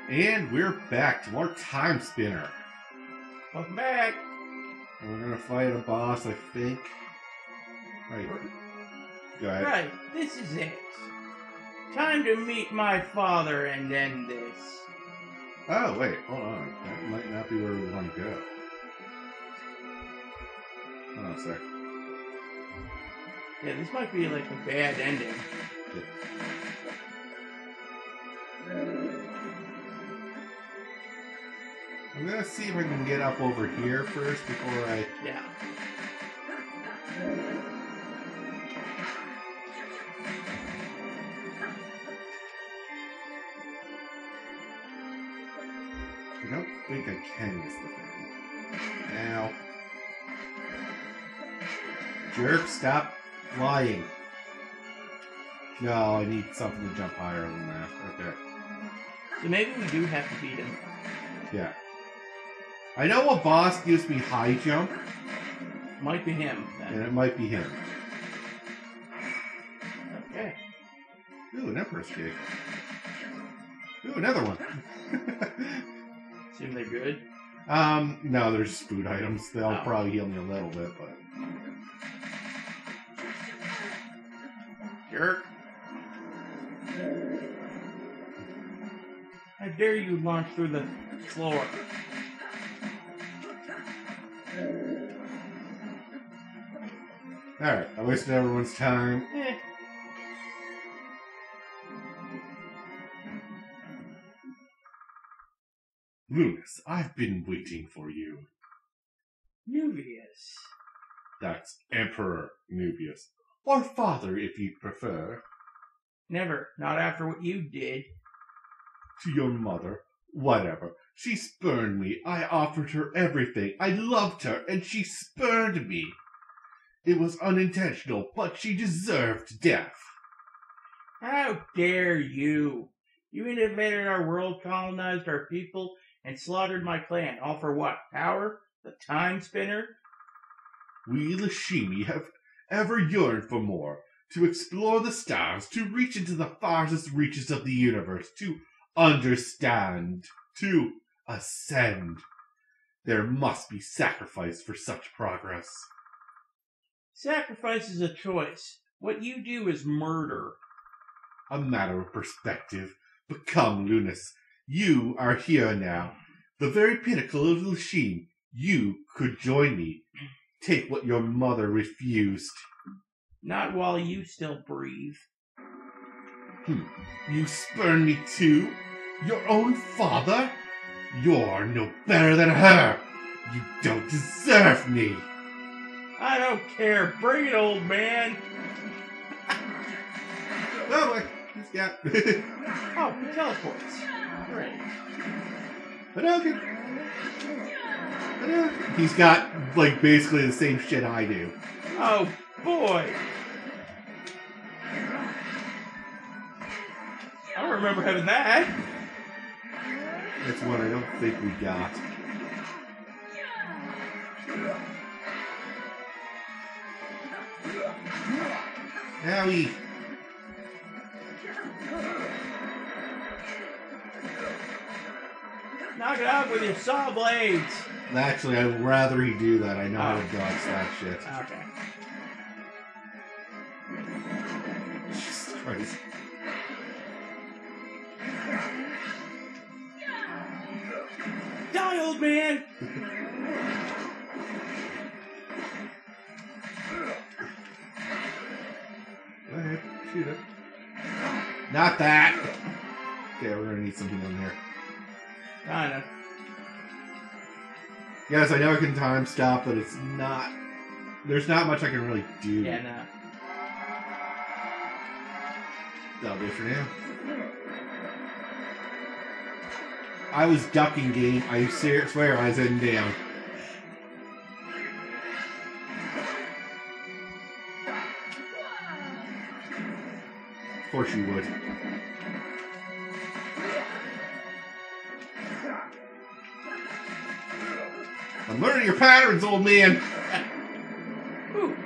And we're back to our Timespinner. Welcome back. And we're gonna fight a boss, I think. Right. Go ahead. Right, this is it. Time to meet my father and end this. Oh, wait, hold on. That might not be where we want to go. Hold on a sec. Yeah, this might be like a bad ending. I'm gonna see if I can get up over here first before I... Yeah. I don't think I can use the thing. Now. Jerk, stop flying. No, I need something to jump higher than that. Okay. So maybe we do have to beat him. Yeah. I know a boss gives me high jump. Might be him, then. And it might be him. Okay. Ooh, an Emperor's Cake. Ooh, another one. Assume they're good. No, they're just food items. They'll probably heal me a little bit, but... Jerk. How dare you launch through the floor? Alright, I wasted everyone's time. Lunas, I've been waiting for you. Nuvius. That's Emperor Nubius. Or father, if you prefer. Never. Not after what you did. To your mother. Whatever. She spurned me. I offered her everything. I loved her, and she spurned me. It was unintentional, but she deserved death. How dare you? You invaded our world, colonized our people, and slaughtered my clan. All for what? Power? The Timespinner? We Lashimi have ever yearned for more. To explore the stars, to reach into the farthest reaches of the universe, to understand, to ascend. There must be sacrifice for such progress. Sacrifice is a choice. What you do is murder. A matter of perspective. But come, Lunas, you are here now. The very pinnacle of Lashim. You could join me. Take what your mother refused. Not while you still breathe. You spurn me too? Your own father? You're no better than her. You don't deserve me. I don't care. Bring it, old man. Oh, boy. He's got... Oh, he teleports. Great. Hadouken. Hadouken. He's got, like, basically the same shit I do. Oh, boy. I don't remember having that. That's one I don't think we got. Owie. Knock it out with your saw blades. Actually, I'd rather he do that. I know how to dodge that shit. Okay. Jesus Christ. Die, old man. Go ahead, shoot it. Not that! Okay, we're gonna need something on here. Kinda. Yes, I know I can time stop, but it's not... There's not much I can really do. Yeah, no. That'll do for now. I was ducking game. I swear I was in down. Of course you would. I'm learning your patterns, old man. Ooh.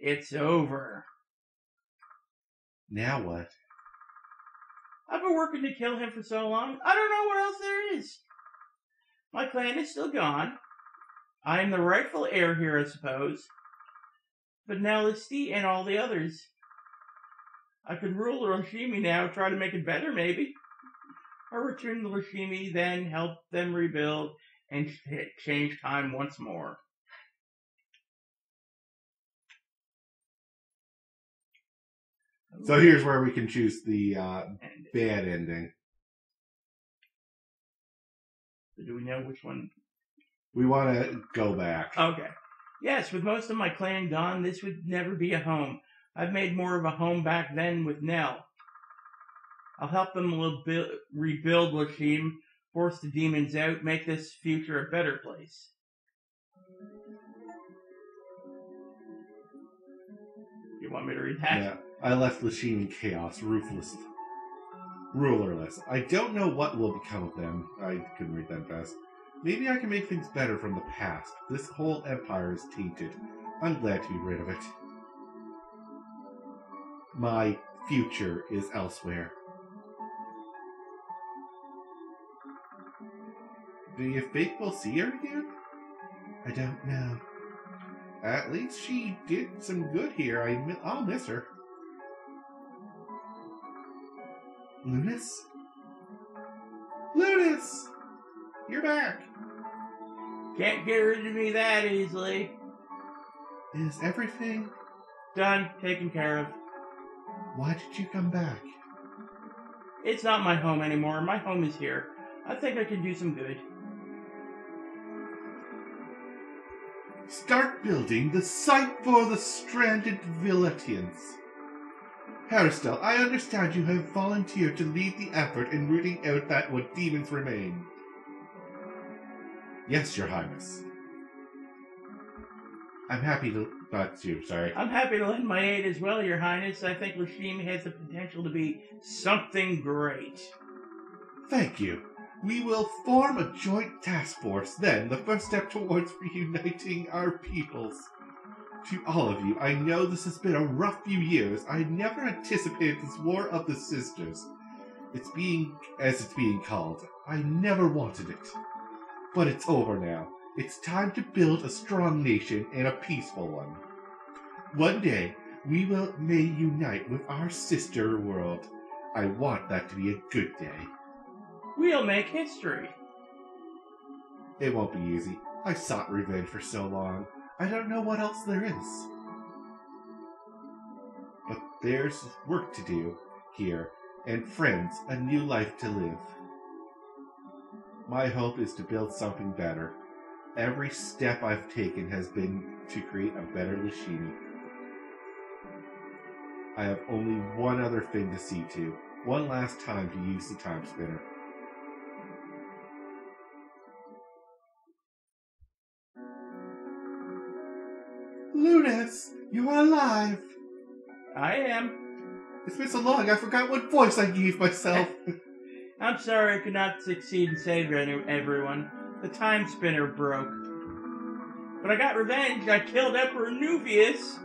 It's over. Now what? I've been working to kill him for so long, I don't know what else there is. My clan is still gone. I am the rightful heir here, I suppose. But now Listi and all the others. I could rule the Lashimi now, try to make it better, maybe. Or return the Lashimi, then help them rebuild and change time once more. So here's where we can choose the bad ending. Do we know which one? We want to go back. Okay. Yes, with most of my clan gone, this would never be a home. I've made more of a home back then with Nell. I'll help them rebuild Lashim, force the demons out, make this future a better place. You want me to read that? Yeah. I left Lashim in chaos, ruthless, rulerless. I don't know what will become of them. I couldn't read that fast. Maybe I can make things better from the past. This whole empire is tainted. I'm glad to be rid of it. My future is elsewhere. Do you think we'll see her again? I don't know. At least she did some good here. I'll miss her. Lunas? Lunas! You're back! Can't get rid of me that easily. Is everything Done, taken care of. Why did you come back? It's not my home anymore. My home is here. I think I can do some good. Start building the site for the stranded Villetians. Haristel, I understand you have volunteered to lead the effort in rooting out that what demons remain. Yes, Your Highness. I'm happy to... sorry. I'm happy to lend my aid as well, Your Highness. I think Lashim has the potential to be something great. Thank you. We will form a joint task force, then, the first step towards reuniting our peoples. To all of you, I know this has been a rough few years. I never anticipated this War of the Sisters. It's being called. I never wanted it. But it's over now. It's time to build a strong nation and a peaceful one. One day, we may unite with our sister world. I want that to be a good day. We'll make history. It won't be easy. I sought revenge for so long. I don't know what else there is. But there's work to do here, and friends, a new life to live. My hope is to build something better. Every step I've taken has been to create a better Lashimi. I have only one other thing to see to. One last time to use the Timespinner. Lunas, you are alive! I am. It's been so long, I forgot what voice I gave myself. I'm sorry I could not succeed in saving everyone. The Timespinner broke. But I got revenge. I killed Emperor Nuvius.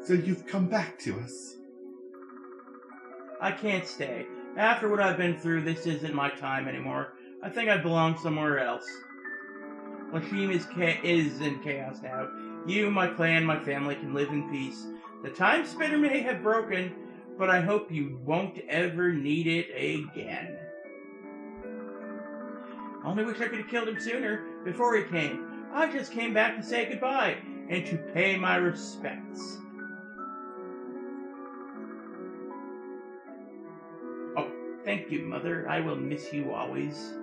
So you've come back to us. I can't stay. After what I've been through, this isn't my time anymore. I think I belong somewhere else. Lashim is in chaos now. You, my clan, my family can live in peace. The Timespinner may have broken, but I hope you won't ever need it again. I only wish I could have killed him sooner, before he came. I just came back to say goodbye, and to pay my respects. Oh, thank you, Mother. I will miss you always.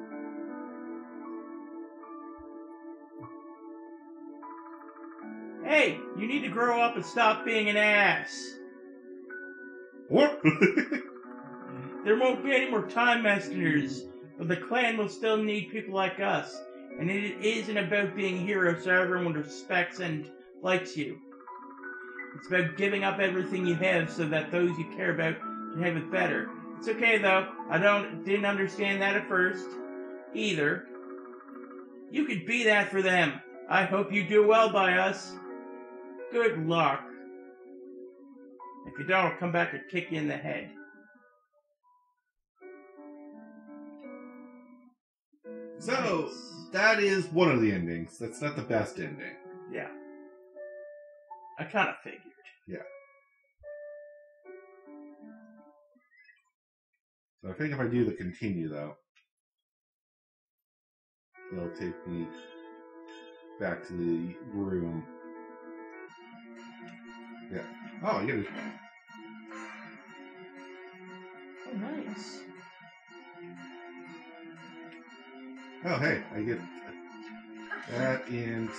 Hey, you need to grow up and stop being an ass. What? There won't be any more Time Messengers, but the clan will still need people like us. And it isn't about being heroes so everyone respects and likes you. It's about giving up everything you have so that those you care about can have it better. It's okay though, didn't understand that at first, either. You could be that for them. I hope you do well by us. Good luck. If you don't, I'll come back and kick you in the head. So, that is one of the endings. That's not the best ending. Yeah. I kind of figured. Yeah. So I think if I do the continue, though, it'll take me back to the room. Yeah. Oh, I get it. Oh, nice. Oh, hey, I get that and...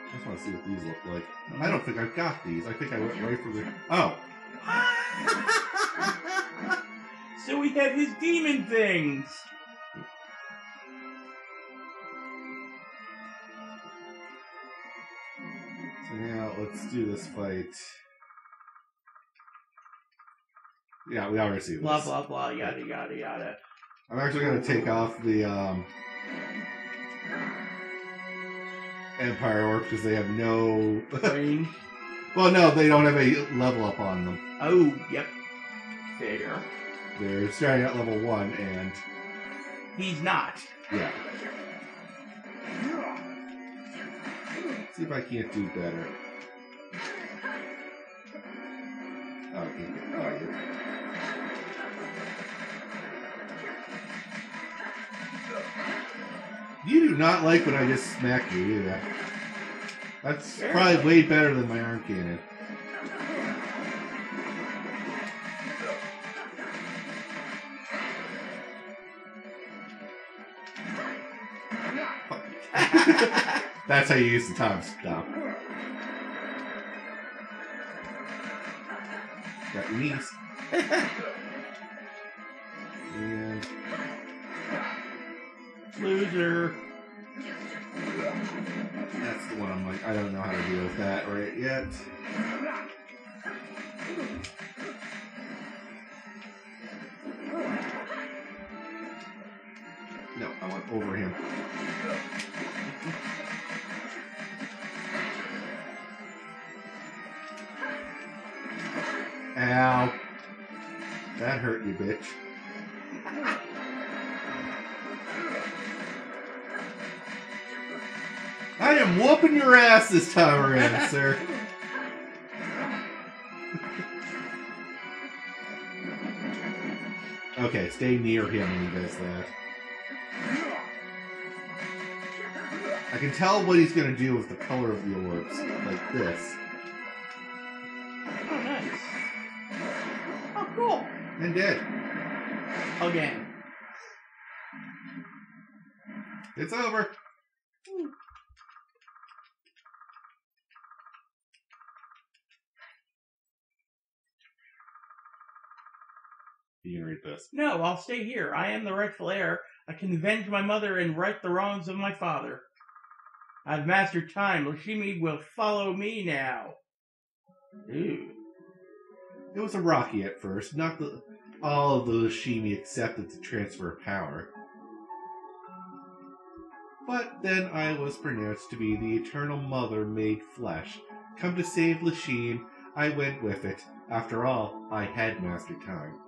I just want to see what these look like. I don't think I've got these. I think I went right for the... Oh! So we have his demon things! So now, let's do this fight. Yeah, we already see this. Blah, blah, blah, yada, yada, yada. I'm actually going to take off the Empire Orcs because they have no... Range. Well, no, they don't have a level up on them. Oh, yep. Fair. They're starting at level 1 and... He's not. Yeah. See if I can't do better. Oh, I can't get... Oh, I did. You do not like when I just smack you, do you? That's probably way better than my arm cannon. That's how you use the time stop. Got your knees. And... Loser. That's the one I'm like, I don't know how to deal with that right yet. No, I went over him. Ow. That hurt you, bitch. I am whooping your ass this time around, sir. Okay, stay near him when he does that. I can tell what he's going to do with the color of the orbs, like this. Oh, nice. Oh, cool. And dead. Again. It's over. You can read this. No, I'll stay here. I am the rightful heir. I can avenge my mother and right the wrongs of my father. I've mastered time. Lashimi will follow me now. Ooh. It was a rocky at first. Not the all of the Lashimi accepted the transfer of power. But then I was pronounced to be the eternal mother made flesh. Come to save Lashim, I went with it. After all, I had mastered time.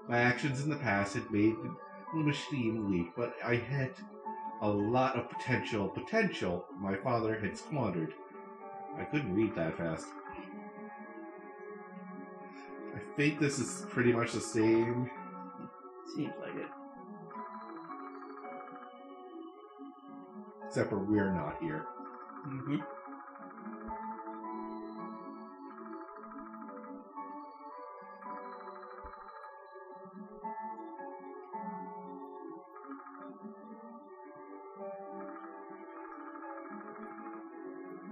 My actions in the past had made the machine weak, but I had a lot of potential my father had squandered. I couldn't read that fast. I think this is pretty much the same. Seems like it. Except for we're not here. Mm-hmm.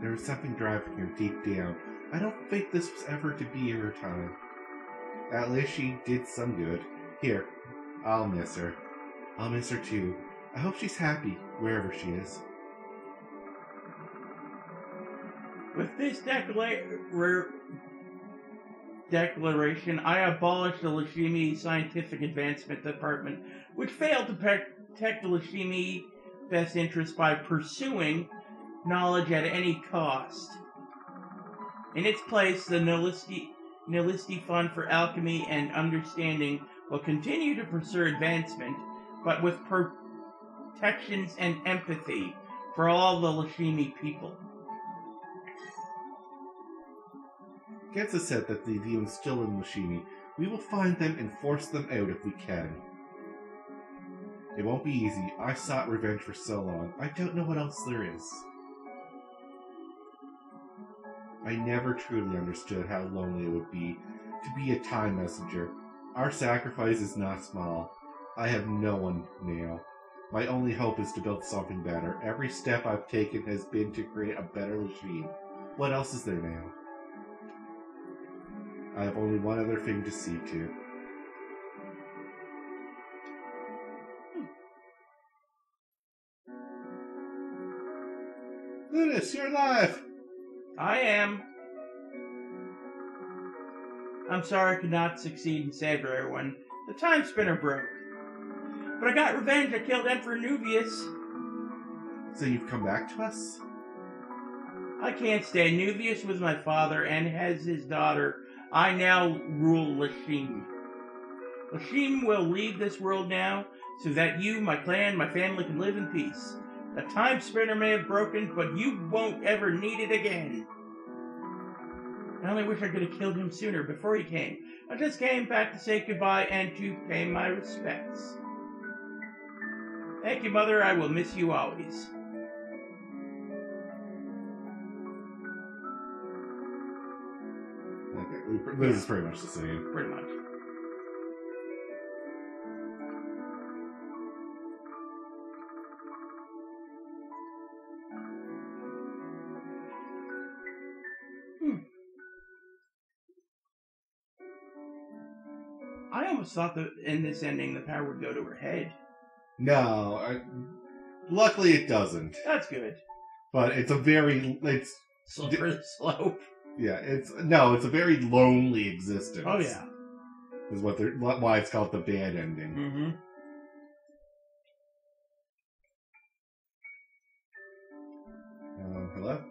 There was something driving her deep down. I don't think this was ever to be her time. At least she did some good. Here, I'll miss her. I'll miss her too. I hope she's happy, wherever she is. With this declaration, I abolish the Lashimi Scientific Advancement Department, which failed to protect the Lashimi best interest by pursuing knowledge at any cost. In its place, the Nilisti Fund for Alchemy and Understanding will continue to pursue advancement, but with protections and empathy for all the Lashimi people. Getza said that the demons still in Lashimi. We will find them and force them out if we can. It won't be easy. I sought revenge for so long. I don't know what else there is. I never truly understood how lonely it would be to be a time messenger. Our sacrifice is not small. I have no one now. My only hope is to build something better. Every step I've taken has been to create a better machine. What else is there now? I have only one other thing to see to. Ludus, you're alive! I am. I'm sorry I could not succeed in saving everyone. The Timespinner broke. But I got revenge. I killed Emperor Nuvius. So you've come back to us? I can't stay. Nuvius was my father and has his daughter. I now rule Lashim. Lashim will leave this world now so that you, my clan, my family can live in peace. The Timespinner may have broken, but you won't ever need it again. I only wish I could have killed him sooner, before he came. I just came back to say goodbye and to pay my respects. Thank you, Mother. I will miss you always. Okay, this is pretty much the same. Pretty much. I almost thought that in this ending the power would go to her head. No, luckily it doesn't. That's good. But it's a very Slippery slope. Yeah, it's a very lonely existence. Oh yeah, is why it's called the bad ending. Mm-hmm. Hello.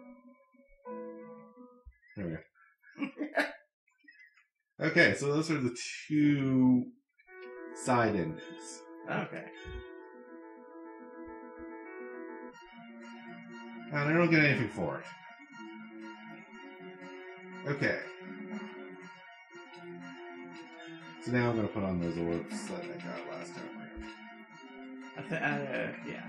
There we go. Okay, so those are the two side endings. Okay. And I don't get anything for it. Okay. So now I'm going to put on those orbs that I got last time around. Yeah.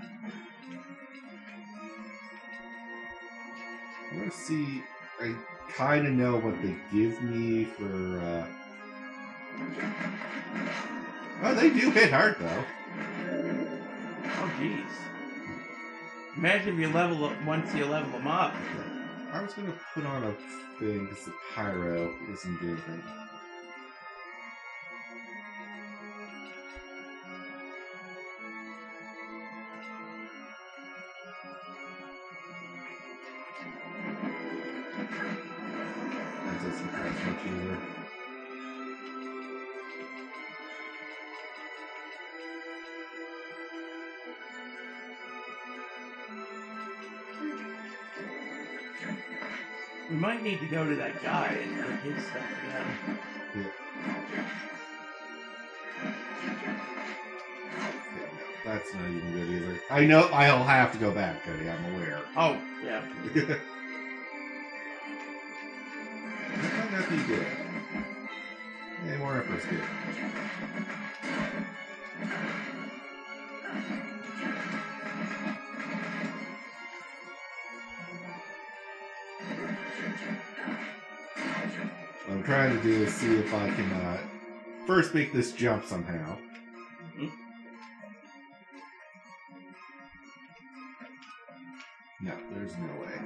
I'm going to see... I kind of know what they give me for... Oh, they do hit hard, though. Oh, jeez. Imagine if you level up once you level them up. I was going to put on a thing because the pyro isn't different. That's much easier. We might need to go to that guy and get his stuff again. Yeah. That's not even good either. I know I'll have to go back, Cody. I'm aware. Oh, yeah. That might not be good. Yeah, more effort's good. What I'm trying to do is see if I can first make this jump somehow. Mm-hmm. No, there's no way.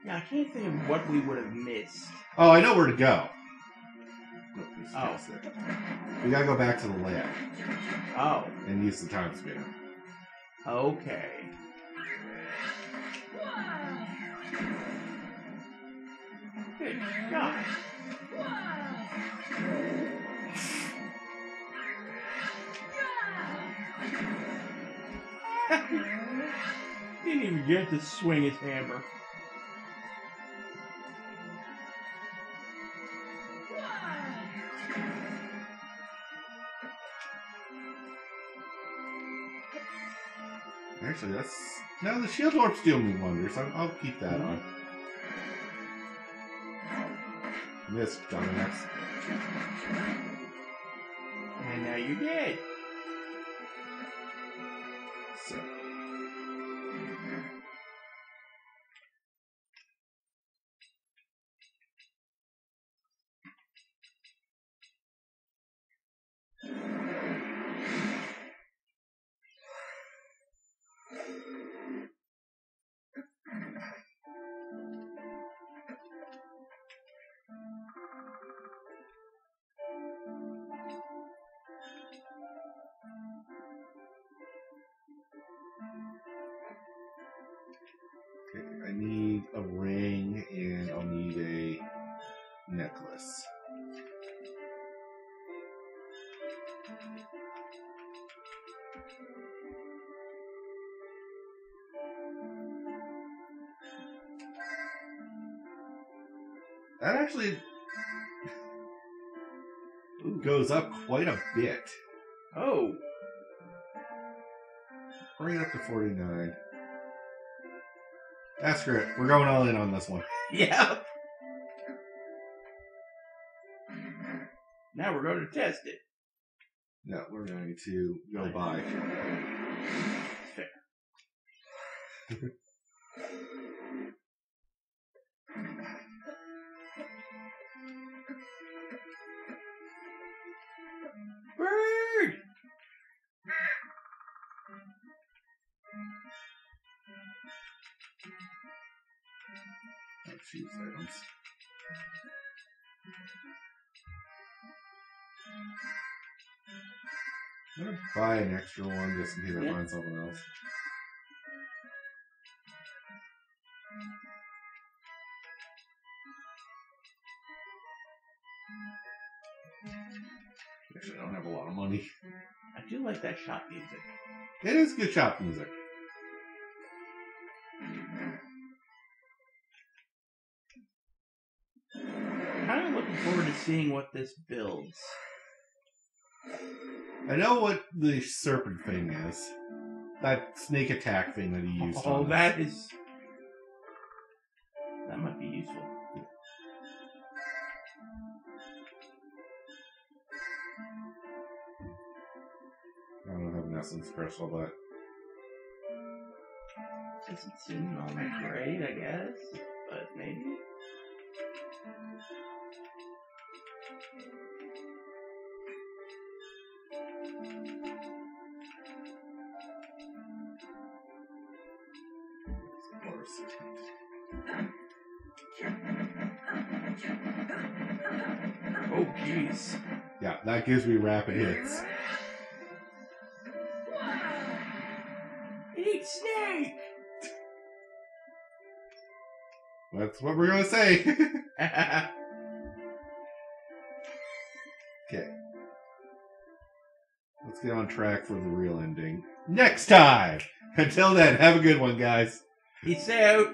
Yeah, I can't think of what we would have missed. Oh, I know where to go. Nope, Oh. We gotta go back to the lab. Oh. And use the Timespinner. Okay. Good God. Didn't even get to swing his hammer. Actually, that's... No, the shield orb still me wonders. I'll keep that on. Missed, dumbass. And now you're dead. So... Okay, I need a ring and I'll need a necklace. That actually goes up quite a bit. Oh. Bring it up to 49. Screw it. We're going all in on this one. Yeah. Now we're going to test it. No, we're going to go by. Fair. Bird! Let's choose items. I'm going to buy an extra one just in case I find something else. Actually, I don't have a lot of money. I do like that shop music. It is good shop music. Kind of looking forward to seeing what this builds. I know what the serpent thing is. That snake attack thing that he used. Oh, that is... That might be useful. I don't have an essence crystal, but... Doesn't seem all that great, I guess. But maybe. Oh, jeez. Yeah, that gives me rapid hits. Eat snake! That's what we're gonna say. Okay. Let's get on track for the real ending next time. Until then, have a good one, guys. Peace out.